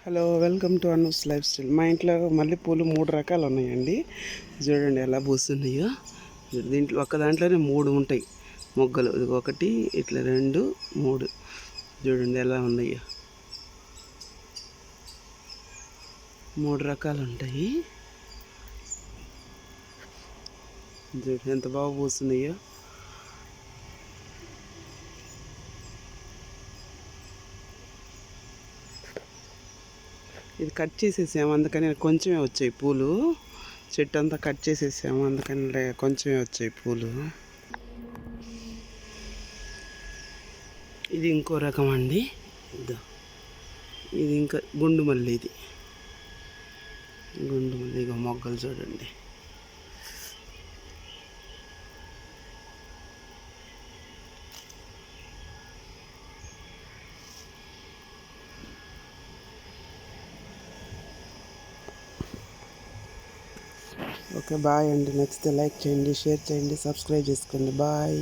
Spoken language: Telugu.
Hello, welcome to Anu's lifestyle. మా ఇంట్లో మల్లెపూలు 3 రకాలు ఉన్నాయండి. చూడండి ఎలా పూస్తున్నాయో. దీంట్లో ఒక్క దాంట్లోనే 3 ఉంటాయి మొగ్గలు. ఇది 1 ఇట్లా 2 3. చూడండి ఎలా ఉన్నాయో. 3 రకాలు ఉంటాయి. చూడండి ఎంత బాగా పూస్తున్నాయో. ఇది కట్ చేసేసాము, అందుకని కొంచెమే వచ్చాయి పూలు. చెట్టు అంతా కట్ చేసేసాము, అందుకని కొంచెమే వచ్చాయి పూలు. ఇది ఇంకో రకం అండి. ఇది ఇంకా గుండు మల్లి. ఇది గుండు మల్లి. ఇక మొగ్గలు చూడండి. ఓకే, బాయ్ అండి. నచ్చితే లైక్ చేయండి, షేర్ చేయండి, సబ్స్క్రైబ్ చేసుకోండి. బాయ్.